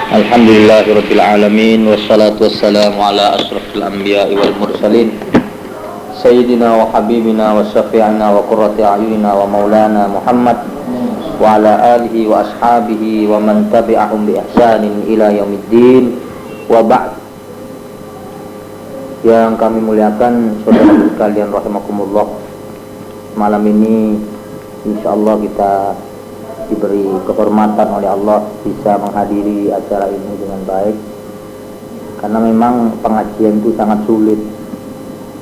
Alhamdulillahirabbil alamin wassalatu wassalamu ala asyrafil anbiya'i wal mursalin sayyidina wa habibina wa syafi'ina wa qurrati a'yunina wa maulana Muhammad wa ala alihi wa ashabihi wa man tabi'ahum bi ihsanin ila yaumiddin wa ba'd. Yang kami muliakan saudara sekalian rahimakumullah, malam ini insyaallah kita diberi kehormatan oleh Allah bisa menghadiri acara ini dengan baik, karena memang pengajian itu sangat sulit.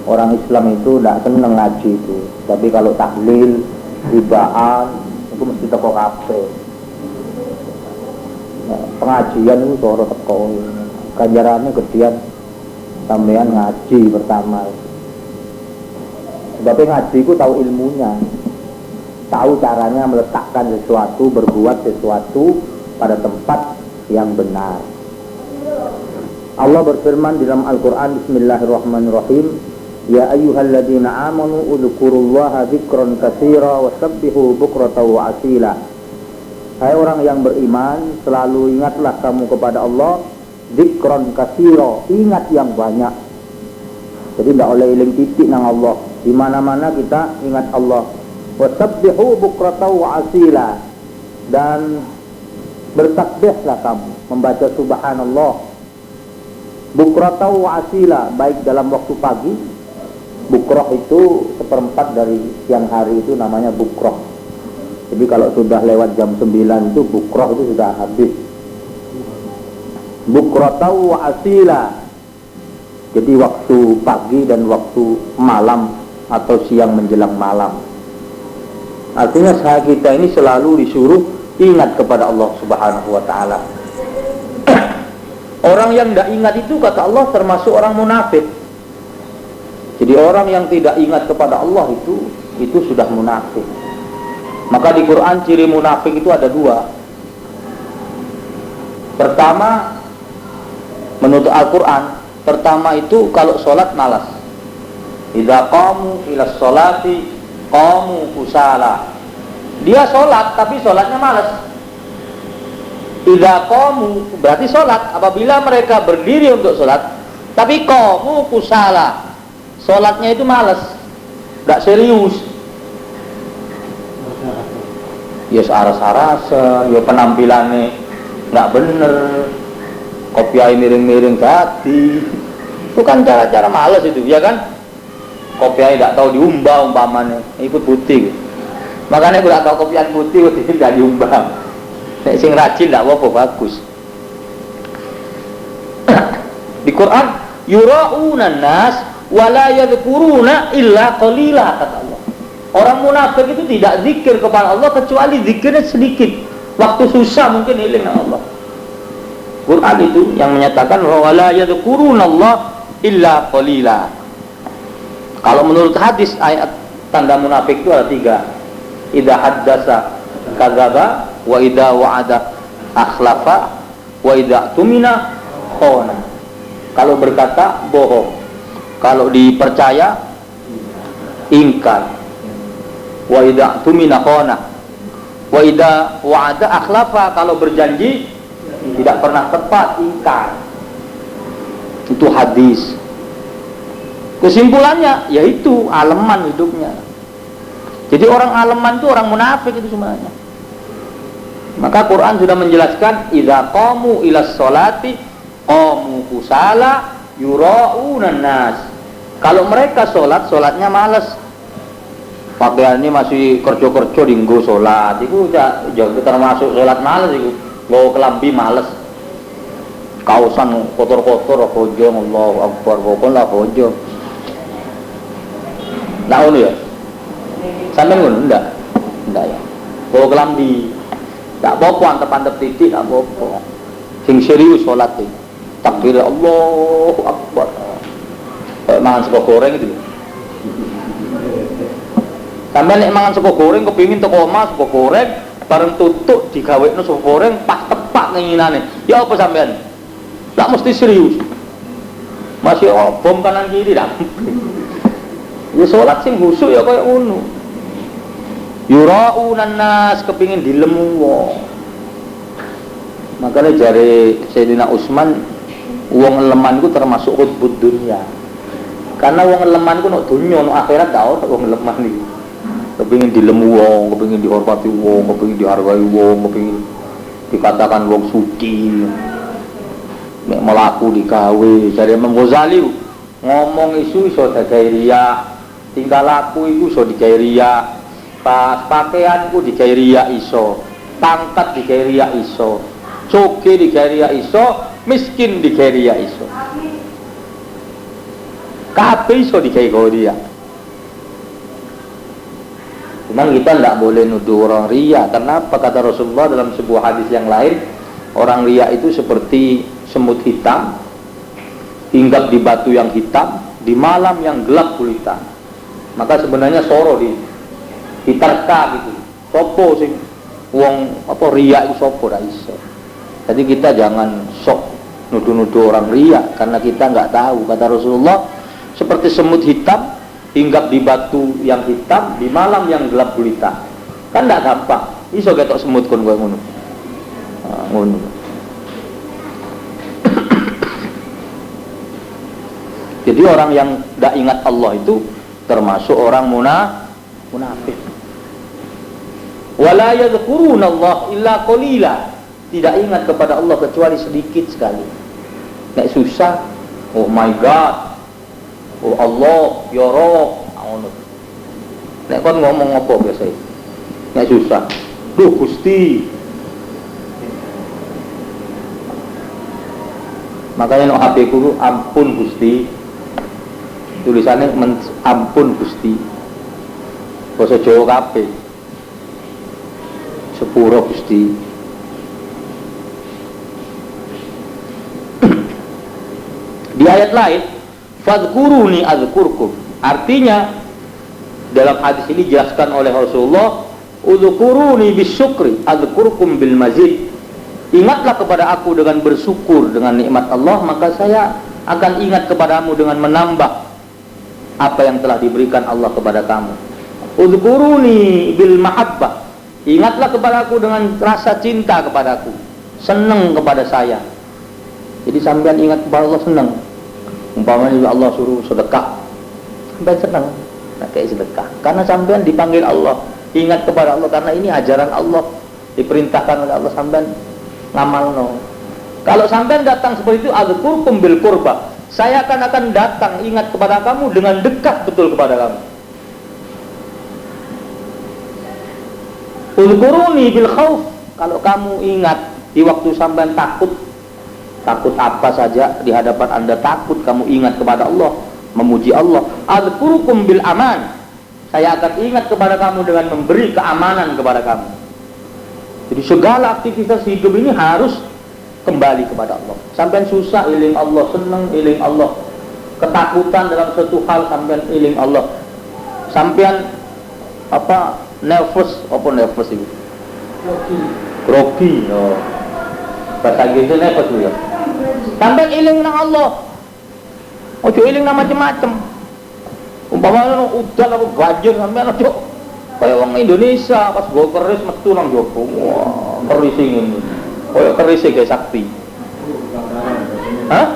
Orang Islam itu tidak senang ngaji itu, tapi kalau tahlil, ribaan itu mesti teko kafe. Pengajian itu soro teko, ganjarannya gedean sampean ngaji pertama. Sebab ngaji itu tahu ilmunya, tahu caranya meletakkan sesuatu, berbuat sesuatu pada tempat yang benar. Allah berfirman di dalam Al-Quran, Bismillahirrahmanirrahim, Ya ayyuhalladzina amanu udhkurullaha dzikran katsira wasabbihu bukratan wa asila. Hai orang yang beriman, selalu ingatlah kamu kepada Allah, dzikran katsira, ingat yang banyak. Jadi tidak oleh iling titik nang Allah, di mana-mana kita ingat Allah. Wasabbihu bukratan wa asila, dan bertakbihlah kamu, membaca subhanallah bukratan wa asila, baik dalam waktu pagi. Bukroh itu seperempat dari siang hari, itu namanya bukroh. Jadi kalau sudah lewat jam 9 itu bukroh itu sudah habis. Bukratan wa asila, jadi waktu pagi dan waktu malam atau siang menjelang malam. Artinya kita ini selalu disuruh ingat kepada Allah Subhanahu wa ta'ala. Orang yang tidak ingat itu, kata Allah, termasuk orang munafik. Jadi orang yang tidak ingat kepada Allah itu sudah munafik. Maka di Quran ciri munafik itu ada dua. Pertama, menurut Al-Quran, pertama itu kalau sholat malas. Idza qamu ila sholati qamu kusala. Dia sholat tapi sholatnya malas. Idza qamu berarti sholat. Apabila mereka berdiri untuk sholat, tapi qamu kusala, sholatnya itu malas, tidak serius. Ya saras-sarasan, ya penampilannya nggak bener, kopiah miring-miring tadi. Itu kan cara-cara malas itu, ya kan? Kopiah tidak tahu diumbah umpamanya, ikut putih. Makanya gue tidak tahu kopiah putih tidak diumbah. Sing rajin tidak apa-apa, bagus. Di Quran, yura'unan nas wala yadhkuruna illa qalila, kata Allah. Orang munafik itu tidak zikir kepada Allah kecuali zikirnya sedikit. Waktu susah mungkin iling Allah. Quran itu yang menyatakan wala yadhkuruna Allah illa qalila. Kalau menurut hadis, ayat tanda munafik itu ada 3. Idza haddasa kadzaba, wa idza wa'ada akhlafa, wa idza tumina khana. Kalau berkata bohong, kalau dipercaya ingkar, wa idza tumina khana, wa idza wa'ada akhlafa, kalau berjanji tidak pernah tepat, ingkar. Itu hadis. Kesimpulannya yaitu aleman hidupnya. Jadi orang aleman itu orang munafik itu sebenarnya. Maka Quran sudah menjelaskan, idza qamu ilas sholati qamu kusala yura'unan nas. Kalau mereka sholatnya malas, pakaiannya masih kerja-kerja dinggo sholat, itu termasuk sholat malas itu. Nggo kelambi malas, kausan kotor-kotor, bojo, Allahu Akbar, pokoknya bojo. Nggak ngono ya? Sampai ngono enggak ya. Nggo kelambi, nggak apa-apa, antep-antep titik nggak apa-apa. Sing serius sholat itu, takbir Allahu Akbar. Kayak mangan sego goreng itu. Sampai nek mangan sego goreng kepingin teko omah sego goreng, bareng tutuk digawekno sego goreng pas tepak keinginane. Ya apa sampean? Lah mesti serius. Masih bom kanan kiri dah. Ya salat sing khusyuk ya kaya ngono. Yura'unan nas, kepingin dilemu wong. Makanya jari Sayyidina Utsman, wong leman ku termasuk hutbud dunya. Karena wong leman ku nok dunya, nok akhirat dak ono wong leman iki. Kepengin dilemu wong, kepengin dihormati wong, kepengin dihargai wong, kepengin dikatakan wong suci. Nek melaku digawe, jare Imam Ghazali ngomong isu iso dagawe riya, tingkah laku iku iso digawe riya, pas pakaianku digawe riya iso, pangkat digawe riya iso, coge digawe riya iso, miskin digawe riya iso. Kabeh iso digawe riya. Memang kita tidak boleh nuduh orang riya. Kenapa? Kata Rasulullah dalam sebuah hadis yang lain, orang riya itu seperti semut hitam hinggap di batu yang hitam di malam yang gelap gulita. Maka sebenarnya soro diterka gitu. Sopo sing wong apa riya itu sopo ra iso. Jadi kita jangan sok nuduh-nuduh orang riya karena kita nggak tahu. Kata Rasulullah seperti semut hitam hinggap di batu yang hitam di malam yang gelap gulita. Kan nggak gampang. Iso ketok semut kon kowe ngono. Ngono. Jadi orang yang tidak ingat Allah itu termasuk orang munafik. Wala yadhkuruna Allah illa qalila. Tidak ingat kepada Allah kecuali sedikit sekali. Nek susah, oh my God, oh Allah, ya Rob, ngono. Nek kon ngomong apa biasa? Nek susah, duh Gusti. Makanya no HP ku ampun Gusti. Tulisannya ampun Gusti. Basa Jawa kabeh. Sepuro Gusti. Di ayat lain, fadhkuruni adzkurkum. Artinya dalam hadis ini dijelaskan oleh Rasulullah, udzkuruni bisyukri adzkurkum bil mazid. Ingatlah kepada aku dengan bersyukur dengan nikmat Allah, maka saya akan ingat kepadamu dengan menambah apa yang telah diberikan Allah kepada kamu. Udzkuruni bil mahabbah. Ingatlah kepadaku dengan rasa cinta kepadaku, senang kepada saya. Jadi sampean ingat kepada Allah, senang. Umpamanya Allah suruh sedekah, sampean senang nak kayak sedekah karena sampean dipanggil Allah, ingat kepada Allah karena ini ajaran Allah, diperintahkan oleh Allah, sampean ngamalno. Kalau sampean datang seperti itu, adzkurkum bil qurba, saya akan datang ingat kepada kamu dengan dekat betul kepada kamu. Udzkuruni bil khauf, kalau kamu ingat di waktu sampean takut apa saja di hadapan Anda takut, kamu ingat kepada Allah, memuji Allah. Adzkurukum bil aman, saya akan ingat kepada kamu dengan memberi keamanan kepada kamu. Jadi segala aktivitas hidup ini harus kembali kepada Allah. Sampai susah iling Allah, senang iling Allah, ketakutan dalam suatu hal sampai iling Allah, sampean apa nervous itu grogi, oh. Bahasa Inggrisnya nervous ya. Sampai iling nang Allah, ojo iling nang macam-macam. Umpamanya udan apa banjir sampean ojo kayak orang Indonesia pas go keris metu nang jopo, wah keris ini. Kayak keris kayak sakti. Hah?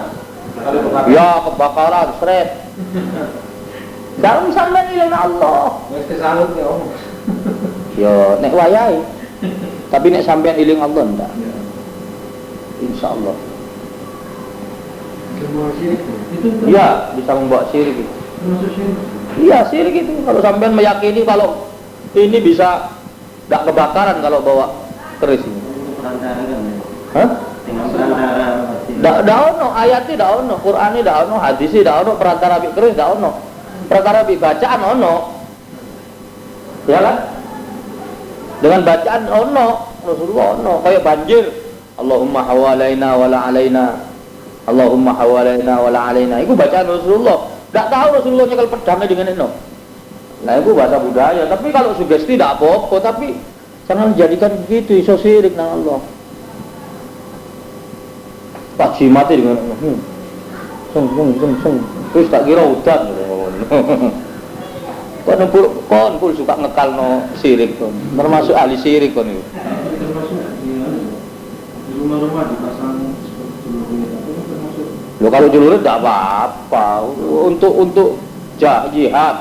Ya kebakaran, seret. Dalam sampean iling nang Allah. Wis kesalut ya Om. Yo nek wayahe. Tapi nek sampean iling Allah ndak. Insyaallah. Iya, bisa membawa syirik itu. Iya, syirik itu. Kalau sampean meyakini kalau ini bisa tidak kebakaran kalau bawa keris ini. Hah? Tidak ono, ayatnya tidak ono, Qurannya tidak ono, hadisnya tidak ono, perantara bi keris tidak ono, perantara bi bacaan ono. Ya kan? Dengan bacaan ono, Rasulullah ono, kayak banjir. Allahumma hawalaina wala alaina. Allahumma hawalaina wala alaina. Itu bacaan Rasulullah. Tidak tahu Rasulullah nyekel pedangnya dengan itu. Nah itu bahasa budaya. Tapi kalau sugesti tidak apa-apa. Tapi jangan jadikan begitu. Iso syirik nang Allah. Tak jimati dengan sung. Terus tak kira udan. Kon pun suka ngekal no syirik kon. Termasuk ahli syirik kon itu. rumah dipasang seperti celurit, itu termasuk. Loh kalau celurit tidak apa-apa. Untuk jihad.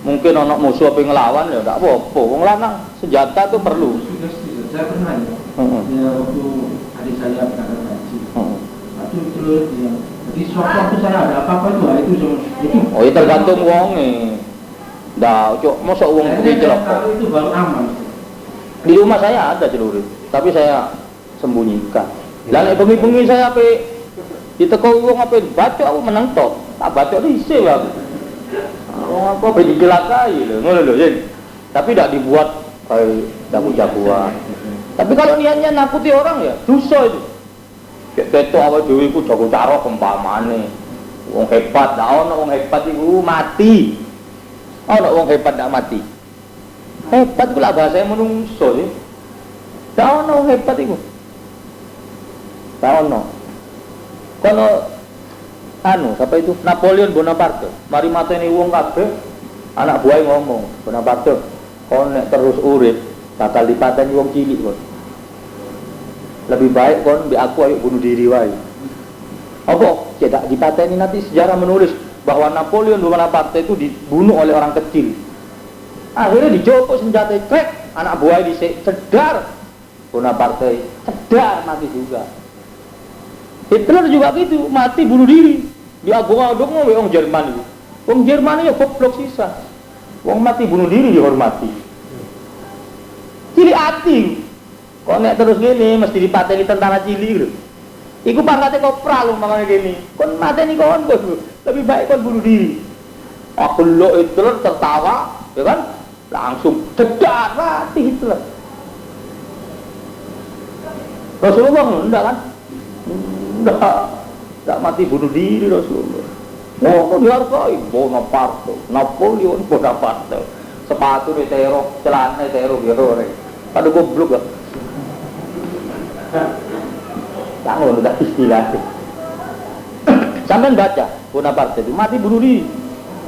Mungkin anak musuh apa ngelawan ya tidak apa-apa. Wong lanang senjata itu perlu. Saya pernah ya. Ya waktu adik saya berangkat haji. Itu celurit ya. Jadi waktu saya ada apa-apa itu. Oh itu tergantung wongnya. Dah, cok, masa uang pergi celaka. Itu baru aman. Di rumah saya ada celurit, tapi saya sembunyikan. Lalu bengi-bengi saya apa? Diteko uang apa? Baca aku menang tok. Tak baca risih aku. Oh, apa dijelakai lho, ngono lho, Yen. Tapi tidak dibuat kayak jago-jagoan. Tapi kalau niatnya nakuti orang ya, dosa itu. Kayak ketok awak dhewe iku jago carok umpamane. Wong hebat, dak ono wong hebat iku mati. Ono wong hebat ndak mati. Hebat ku lah bahasa menungso ya. Ndak ono wong hebat iku. Ndak ono. Kalau siapa itu? Napoleon Bonaparte. Mari mateni wong kabeh, anak buah ngomong, Bonaparte, kon nek terus urip bakal dipateni wong cilik kon. Lebih baik kon mbek aku ayo bunuh diri wae. Apa? Cedak dipateni nanti sejarah menulis bahwa Napoleon Bonaparte itu dibunuh oleh orang kecil. Akhirnya dijopok senjata krek, anak buah dhisik cedar. Bonaparte cedar mati juga. Hitler juga gitu, mati bunuh diri. Diagung-agung wong Jerman itu. Wong Jerman ya goblok sisa. Wong mati bunuh diri dihormati. Cili ati. Kok nek terus gini mesti dipateni tentara cilik lho. Iku pangkatnya kopral loh makanya gini. Kon mateni kon lebih baik kon bunuh diri. Aku lo Hitler tertawa, ya kan? Langsung cedar mati Hitler. Rasulullah enggak kan? Enggak mati bunuh diri Rasulullah. Oh, dihargai Bonaparte, Napoleon Bonaparte. Sepatu di teror, celana teror biru. Pada goblok kan? Tangan udah istilahnya. Sampai baca Bonaparte itu mati bunuh diri.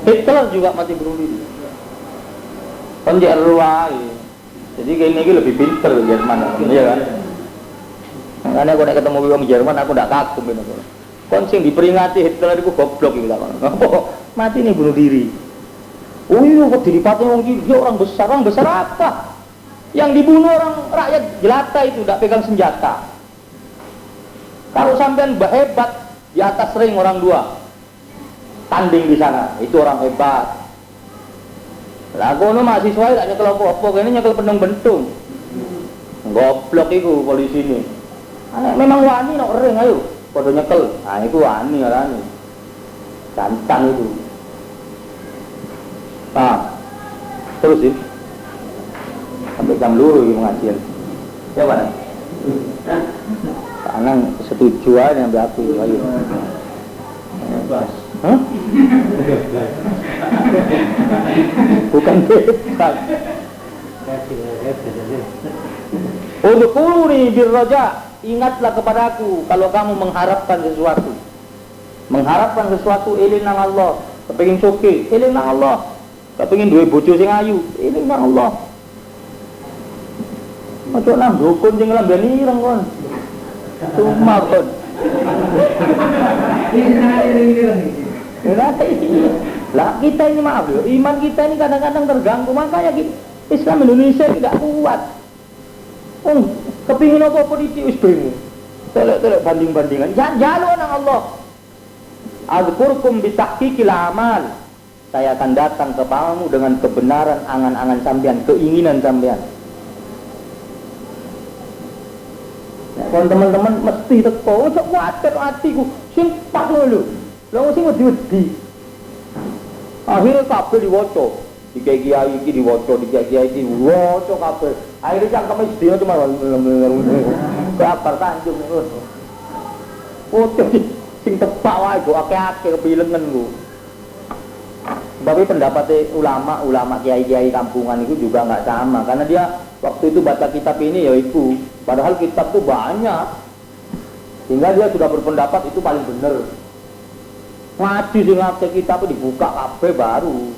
Hitler juga mati bunuh diri. Penjara ruai. Jadi kayaknya ini lebih pinter Jerman, iya kan? Makanya aku nak ketemu orang Jerman aku tidak kagum gitu. Kon sing diperingati Hitler itu goblok gitu kan. Mati nih bunuh diri. Oh iya kok dipateni wong iki orang besar apa? Yang dibunuh orang rakyat jelata itu tidak pegang senjata. Kalau sampean hebat di atas ring orang dua tanding di sana, itu orang hebat. Lah kono mahasiswa tak nyekel apa-apa, kene nyekel bentung-bentung. Goblok iku polisi ini. Memang wani nok ring ayo, padha nyekel. Nah iku wani arane. Gantang itu. Terus sih. Sampai jam luru iki pengajian. Ya mana? Anang setuju aja yang aku ayo. Hah? Bukan bebas. Udkhuluni birraja, ingatlah kepadaku kalau kamu mengharapkan sesuatu. Mengharapkan sesuatu eling nang Allah, kepengin soke, eling nang Allah. Kepengin duwe bojo sing ayu, eling nang Allah. Ojo nang dukun sing lambene ireng kon. Cuma kon. Lah kita ini maaf loh, iman kita ini kadang-kadang terganggu, makanya Islam Indonesia tidak kuat. Kepingin apa politik wis bingung. Telek-telek banding-bandingan. Jalur nang Allah. Azkurkum bitahqiqil amal. Saya akan datang kepadamu dengan kebenaran angan-angan sampean, keinginan sampean. Kalau teman-teman mesti teko, ojo kuatir hatiku, sing pas lho. Lha sing wedi-wedi. Akhirnya kabeh diwaca. Di kiai iki diwaca, di kiai iki diwaca kabeh. Akhirnya cangkeme sedina cuma kabar tanjung ngono. Ojo sing tepak wae go akeh-akeh kepilengen ku. Tapi pendapatnya ulama kiai-kiai kampungan itu juga nggak sama, karena dia waktu itu baca kitab ini ya itu, padahal kitab itu banyak, sehingga dia sudah berpendapat itu paling benar. Ngaji sing ngake kitab dibuka kabeh baru.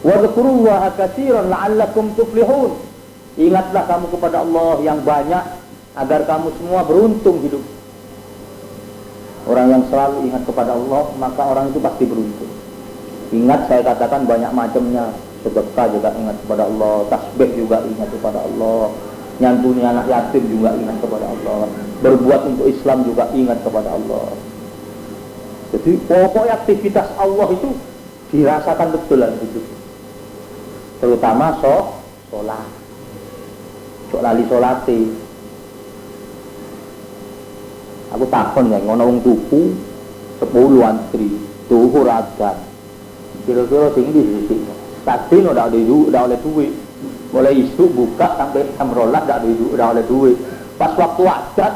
Wa dzkurullaha katsiran la'allakum tuflihun. Ingatlah kamu kepada Allah yang banyak agar kamu semua beruntung hidup. Orang yang selalu ingat kepada Allah, maka orang itu pasti beruntung. Ingat, saya katakan banyak macamnya. Sedekah juga ingat kepada Allah, tasbih juga ingat kepada Allah, nyantuni anak yatim juga ingat kepada Allah, berbuat untuk Islam juga ingat kepada Allah. Jadi pokoknya aktivitas Allah itu dirasakan betul dalam hidup. Terutama sholat. Sok lali sholati. Aku takon ya, ngono wong tuku 10 antri, zuhur adzan. Kira-kira tinggi sih. Tadi udah oleh duit. Mulai isu buka sampai jam 12 udah oleh duit. Pas waktu adzan,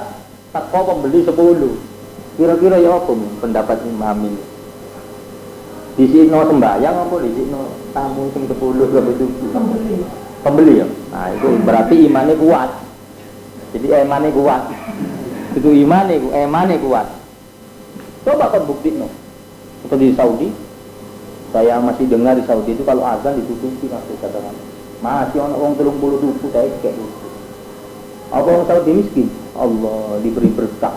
tak kau pembeli 10. Kira-kira ya apa pendapat Imam ini? Di sini sembahyang apa di sini tamu sing 10 sampai 7? Pembeli ya. Nah, itu berarti imannya kuat. Jadi imannya kuat. Itu imannya kuat. Coba kan bukti no. Seperti di Saudi, saya masih dengar di Saudi itu kalau azan ditutupi masih katakan. Masih orang 30 duku saya kayak gitu. Apa orang Saudi miskin? Allah diberi berkah.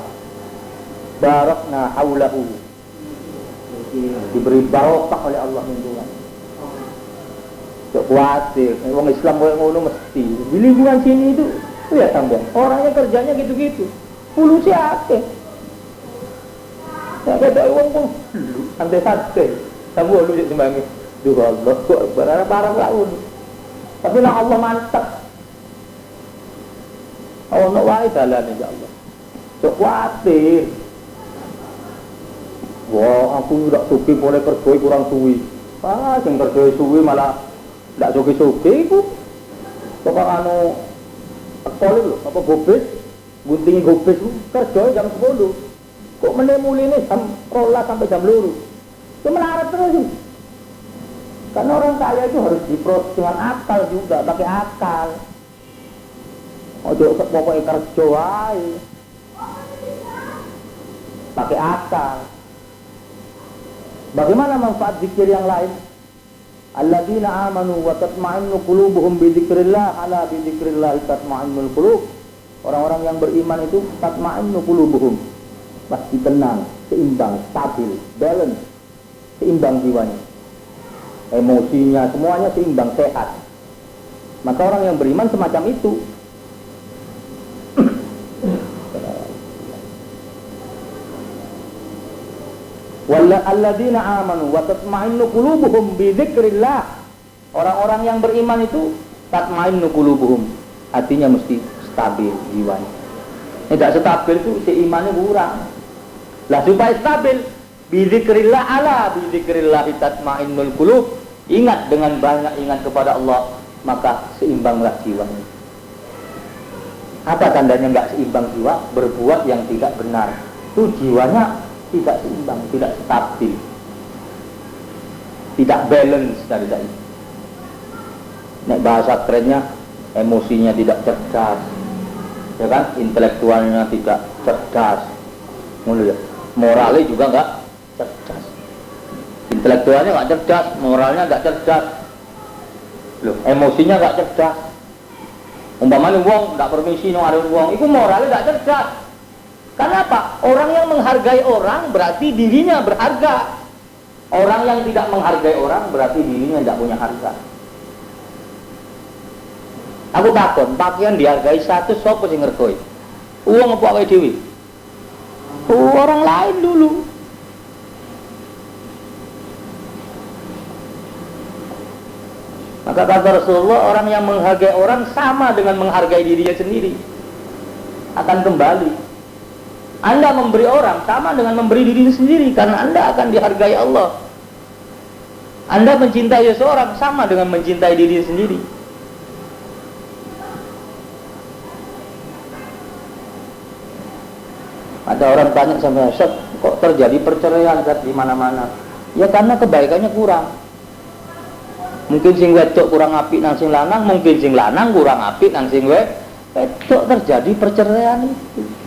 Barakna haulahu. Diberi barokah oleh Allah lingkungan. Cok khawatir, orang Islam boleh ngono mesti. Di lingkungan sini itu ya sampai orangnya kerjanya gitu-gitu. Pulusi akeh. Ya ada uang pun santai-santai. Kamu lu jadi sembangi. Duh Allah, kok barang-barang laun. Tapi lah Allah mantap. Allah nak wae dalan insyaallah. Cok khawatir. Wah, aku tidak suki boleh kerja kurang suwi. Yang kerja suwi malah tidak suki-suki itu. Coba anu sekolah lho, apa gobes, gunting gobes itu kerja jam 10. Kok menemuli ini jam 12 sampai jam 2. Itu melarat terus. Karena orang kaya itu harus diproses dengan akal juga, pakai akal. Ojo pokoknya kerja wae. Pakai akal. Bagaimana manfaat zikir yang lain? Alladzina amanu wa tatma'innu qulubuhum bi dzikrillah, ala bi dzikrillah tatma'innul qulub. Orang-orang yang beriman itu tatma'innu qulubuhum, pasti tenang, seimbang, stabil, balance, seimbang jiwanya. Emosinya semuanya seimbang, sehat. Maka orang yang beriman semacam itu. Walladzina amanu wa tatma'innu qulubuhum bi dzikrillah. Orang-orang yang beriman itu tatma'innu qulubuhum, hatinya mesti stabil jiwanya. Tidak stabil itu seimannya kurang. Lah supaya stabil bi dzikrillah, ala bi dzikrillah tatma'innul qulub. Ingat dengan banyak ingat kepada Allah, maka seimbanglah jiwanya. Apa tandanya enggak seimbang jiwa? Berbuat yang tidak benar. Itu jiwanya tidak seimbang, tidak stabil, tidak balance dari tadi. Nek bahasa kerennya, emosinya tidak cerdas, ya kan? Intelektualnya tidak cerdas, ya. Moralnya juga enggak cerdas. Intelektualnya enggak cerdas, moralnya enggak cerdas, loh, emosinya enggak cerdas. Umpamanya wong enggak permisi nang arep wong, itu moralnya enggak cerdas. Karena apa? Orang yang menghargai orang berarti dirinya berharga. Orang yang tidak menghargai orang berarti dirinya tidak punya harga. Aku takon, pakaian dihargai satu, sapa sing ngergoi? Uang apa awake dhewe? Orang lain dulu. Maka kata Rasulullah, orang yang menghargai orang sama dengan menghargai dirinya sendiri. Akan kembali. Anda memberi orang sama dengan memberi diri sendiri, karena Anda akan dihargai Allah. Anda mencintai seseorang sama dengan mencintai diri sendiri. Ada orang tanya sama saya, kok terjadi perceraian di mana-mana? Ya karena kebaikannya kurang. Mungkin sing wedok kurang apik nang sing lanang, mungkin sing lanang kurang apik nang sing wedok, terjadi perceraian itu.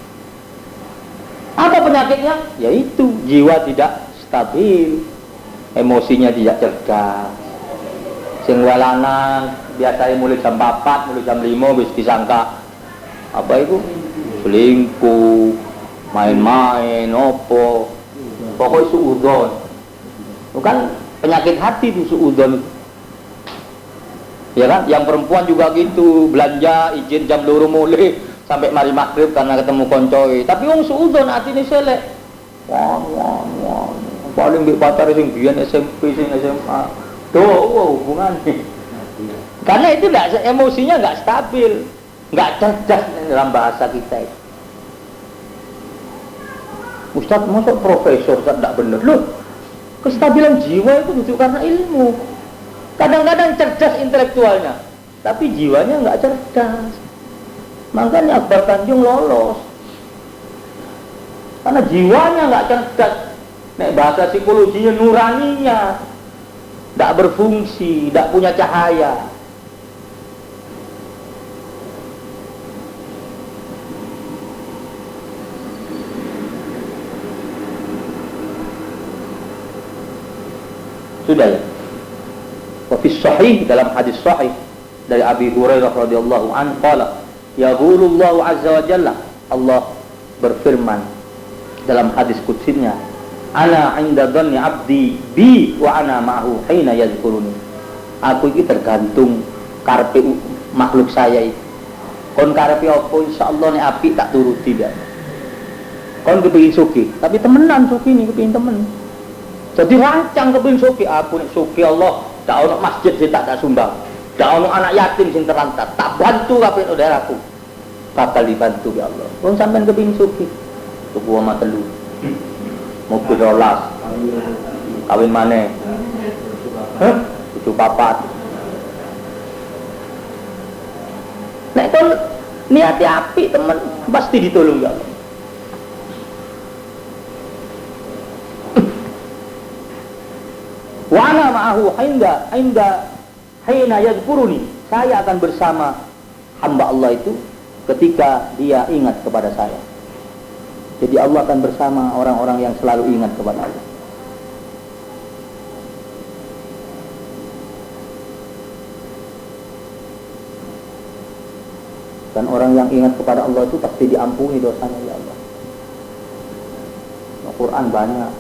Apa penyakitnya? Yaitu jiwa tidak stabil, emosinya tidak cerdas. Sing lanang biasanya mulai jam 4, mulai jam 5 wis disangka apa itu? Selingkuh, main-main, opo. Pokoknya suudzon. Bukan penyakit hati itu suudzon. Ya kan? Yang perempuan juga gitu, belanja izin jam 2 mulai sampai mari maghrib karena ketemu koncoy. Tapi wong suudzon atine selek. Wah. Paling mbek pacar sing biyen SMP sing SMA. Hubungannya. Karena itu enggak, emosinya enggak stabil, enggak cerdas dalam bahasa kita itu. Ustaz, masuk profesor tidak benar loh. Kestabilan jiwa itu butuh karena ilmu. Kadang-kadang cerdas intelektualnya, tapi jiwanya enggak cerdas. Makanya Akbar Tanjung lolos. Karena jiwanya enggak cerdas. Nek bahasa psikologinya nuraninya enggak berfungsi, enggak punya cahaya. Sudah ya. Wa fi sahih, dalam hadis sahih dari Abi Hurairah radhiyallahu anhu qala yaqulullahu azza wa jalla, Allah berfirman dalam hadis qudsinya, ana 'inda dhanni 'abdi bi wa ana ma'hu hina yadhkuruni. Aku iki tergantung karepe makhluk saya iki. Kon karepe apa insyaallah nek apik tak turuti dia. Kon kepengin sugih, tapi temenan sugih ini kepengin temen. Jadi rancang kepengin sugih, aku nek sugih Allah, dak ono masjid sing tak sumbang. Dak ono anak yatim sing terlantar, tak bantu kabeh saudaraku. Bakal dibantu ya Allah. Wong sampean kepengin sugih. Tuku omah telu. Mobil rolas. Kawin maneh. Cucu papat. Nek kon niat apik temen pasti ditolong ya Allah. Wa ana ma'ahu hina yadhkuruni. Saya akan bersama hamba Allah itu ketika dia ingat kepada saya. Jadi Allah akan bersama orang-orang yang selalu ingat kepada Allah. Dan orang yang ingat kepada Allah itu pasti diampuni dosanya ya Allah. Al-Quran banyak.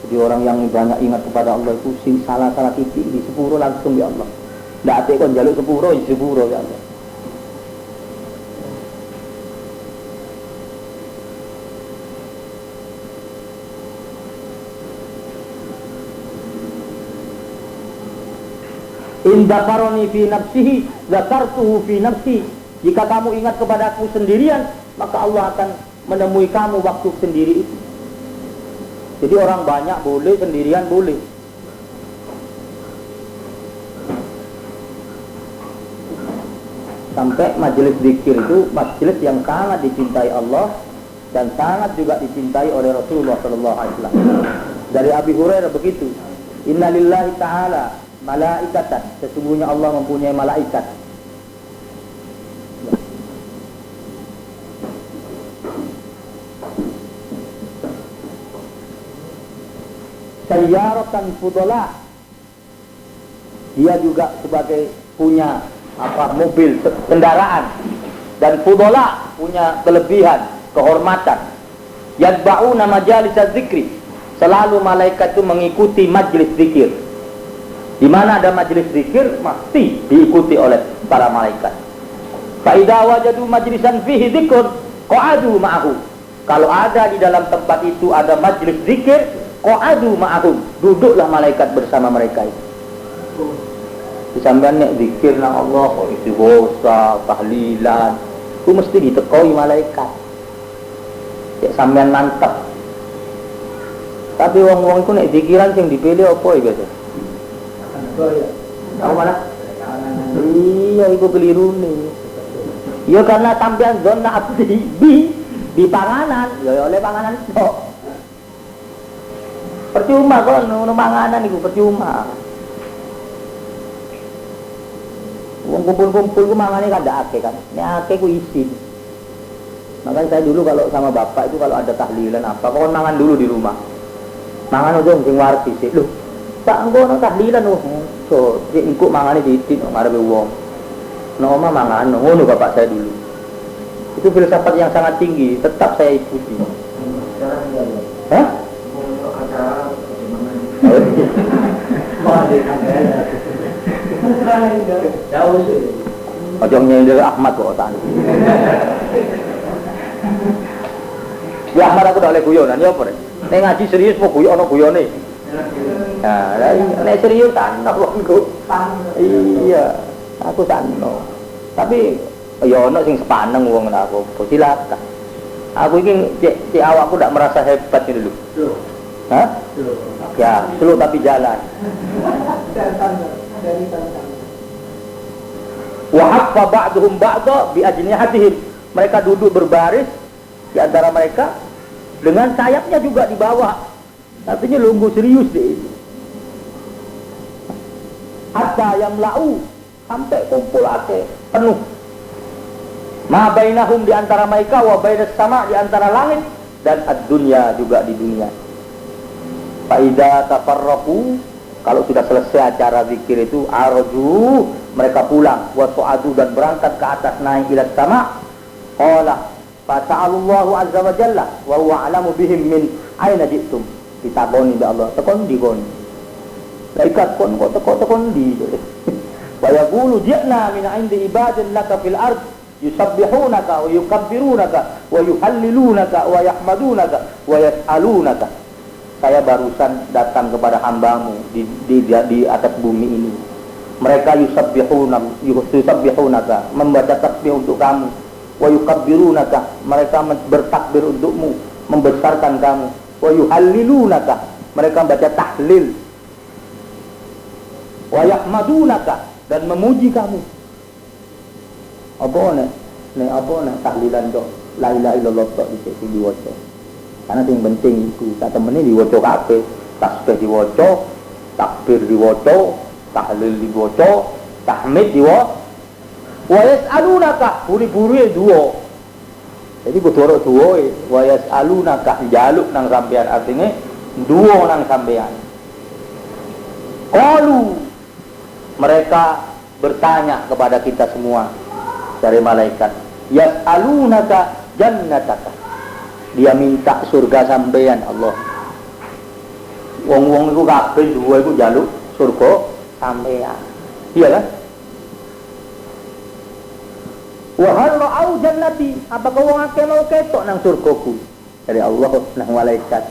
Jadi orang yang banyak ingat kepada Allah itu sing salah-salah titik di sepuro langsung ya Allah. Ndak ate kon njaluk sepuro ya Allah. In dzakaroni fi nafsihi dzakartuhu fi nafsi. Jika kamu ingat kepadaku sendirian, maka Allah akan menemui kamu waktu sendiri itu. Jadi orang banyak boleh, sendirian boleh. Sampai majelis zikir itu majelis yang sangat dicintai Allah dan sangat juga dicintai oleh Rasulullah SAW. Dari Abi Hurairah begitu. Inna lillahi ta'ala malaikatan. Sesungguhnya Allah mempunyai malaikat. Sayyaratan fudala. Dia juga sebagai punya mobil, kendaraan, dan fudala punya kelebihan, kehormatan. Yadba'una majalis dzikri. Selalu malaikat itu mengikuti majlis zikir. Di mana ada majlis zikir mesti diikuti oleh para malaikat. Fa idza wajadu majlisan fihi dzikr qa'adu ma'ahu. Kalau ada di dalam tempat itu ada majlis zikir, qa'adu ma'ahum, duduklah malaikat bersama mereka itu. Disampean nek zikir nang Allah kok istighosah, tahlilan, ku mesti ditekoi malaikat. Cek sampean mantap. Tapi wong-wong iku nek zikiran sing dipilih apa ya biasa? Tahu mana? Iya, iku keliru nih. Ya karena sampean zona abdi di panganan, ya oleh panganan tok. Percuma kok ngono manganan iku percuma. Wong kumpul-kumpul ku mangane kada akeh kan. Nek akeh ku isin. Makanya saya dulu kalau sama bapak itu kalau ada tahlilan apa, kok mangan dulu di rumah. Mangan aja sing waris sik. Loh, Tak engko tahlilan so engko mangane titik ngarepe wong. No oma mangan ngono bapak saya dulu. Itu filsafat yang sangat tinggi, tetap saya ikuti. Sekarang ya. Hah? Untuk acara bagaimana? Jauh sih. Ojo nyender Ahmad kok otak. Ya Ahmad aku dak oleh guyonan ya apa rek? Nek ngaji serius mau guyon ana guyone. Nah, nek serius tanah kok engko. Iya, aku tanah. Tapi ya ana sing sepaneng wong aku. Silakan. Aku iki cek awakku ndak merasa hebat ini lho. Hah? Ya, slow tapi jalan. Wa haffa ba'duhum ba'dha bi ajnihatihim. Mereka duduk berbaris di antara mereka dengan sayapnya juga di bawah. Artinya lungguh serius deh. Hatta yang lau sampai kumpul ake penuh. Ma bainahum di antara mereka wa bainas sama di antara langit dan ad-dunya juga di dunia. Fa idza tafarraqu kalau sudah selesai acara zikir itu arju mereka pulang wa su'adu dan berangkat ke atas naik ila sama. Qala fa ta'allahu azza wa jalla wa huwa a'lamu bihim min aina ji'tum. Ditakoni be Allah tekon di kon. Laikat kon kok tekon di. Wa yaqulu ji'na min 'indi ibadin laka fil ard yusabbihunaka wa yukabbirunaka wa yuhallilunaka wa yahmadunaka wa yas'alunaka. Saya barusan datang kepada hambamu di atas bumi ini. Mereka yusabbihunaka membaca tasbih untuk kamu. Wa yukabbirunaka mereka bertakbir untukmu, membesarkan kamu. Wa yuhallilunaka mereka baca tahlil. Wa yahmadunaka dan memuji kamu. Apa nek tahlilan tok la ilaha illallah tok iki diwaca. Karena yang penting itu tak temene diwaca kabeh, tasbih diwaca, takbir diwaca, tahlil diwaca, tahmid diwaca. Wa yas'alunaka buri-buri duo. Jadi kudu duo wa yas'alunaka njaluk nang sampean artinya duo nang sampean. Qalu mereka bertanya kepada kita semua dari malaikat, yas'alunaka jannataka. Dia minta surga sampean Allah. Wong-wong iku kabeh duwe iku njaluk surga sampean. Iya kan? Wa hal ra'au jannati, apakah wong akeh mau ketok nang surgaku? Dari Allah nang malaikat.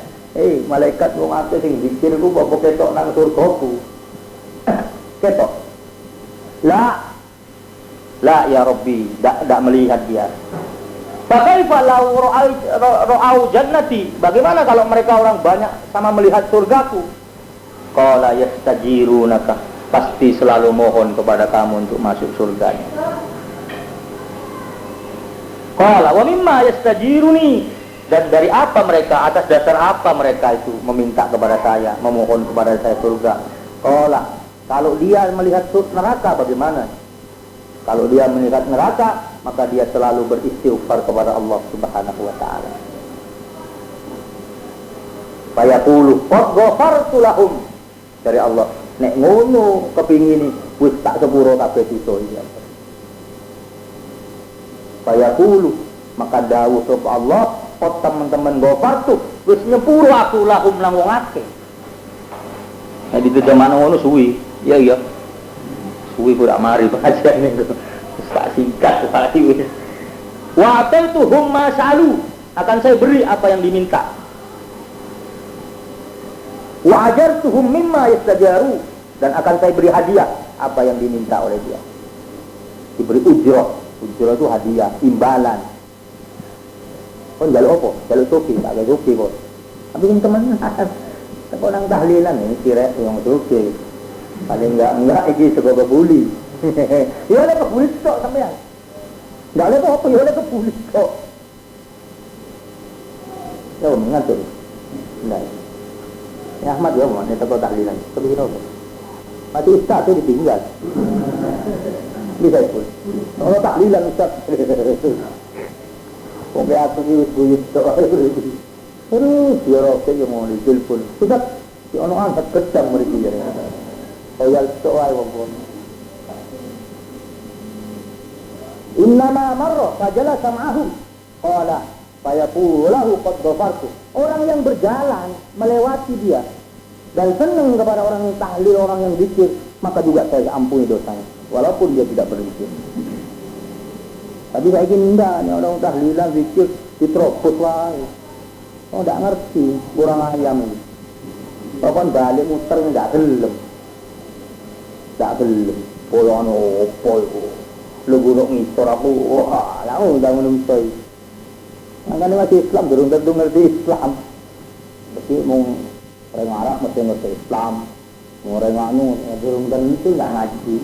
Malaikat wong akeh sing zikir iku apa ketok nang surgaku? Ketok. La ya Rabbi, tak melihat dia. Fakaifa law ra'au jannati? Bagaimana kalau mereka orang banyak sama melihat surgaku? Qala yastajirunaka, pasti selalu mohon kepada kamu untuk masuk surganya. Qala wa mimma yastajiruni, dan dari apa mereka, atas dasar apa mereka itu meminta kepada saya, memohon kepada saya surga? Qala, kalau dia melihat neraka bagaimana? Kalau dia melihat neraka, maka dia selalu beristighfar kepada Allah Subhanahu wa taala. Fa yaqulu qad ghafartu lahum, dari Allah. Nek ngono kepingini wis tak sepuro kabeh dosa iki. Fa yaqulu, maka dawuh sapa Allah, "Oh teman-teman ghafartu, wis nyepuro aku lahum nang wong akeh." Nah di zaman ngono suwi. Iya. Suwi ora mari bacane itu. Tak singkat sekali wis. Wa atatuhum ma sa'alu, akan saya beri apa yang diminta. Wa ajartuhum mimma yastajaru, dan akan saya beri hadiah apa yang diminta oleh dia. Diberi ujrah. Ujrah itu hadiah, imbalan. Oh njaluk apa? Njaluk suki, tak ada suki kok. Tapi ini teman kok nang tahlilan ini kira yang suki. Paling enggak iki sego kebuli. Ya oleh kebuli tok sampean. Enggak oleh apa, ya oleh kebuli tok. Ya mengatur. Nah. Ya Ahmad ya mau teko tahlilan. Tapi kira apa? Mati ustaz itu ditinggal. Bisa pun. Oh tahlilan ustaz. Pokoknya aku ini buyut tok. Terus dia rokok yang mau ditelepon. Ustaz, Si ono angkat gedang mriki ya. Oyal tok wae wong. Innama marra fajala sam'ahum qala fayaqulahu qad ghafartu. Orang yang berjalan melewati dia dan senang kepada orang yang tahlil, orang yang zikir, maka juga saya ampuni dosanya walaupun dia tidak berzikir. Tapi saya ingin enggak, ini orang tahlilan zikir diterobos wae. Oh enggak ngerti, kurang ayam ini. Kapan balik muter enggak gelem. Enggak gelem. Polon opo iku. Lu gunung ngisor aku, wah, langsung udah menungsoy. Makanya masih Islam, durung tentu ngerti Islam. Tapi mau orang Arab mesti ngerti Islam. Mau orang anu, durung tentu nggak ngaji.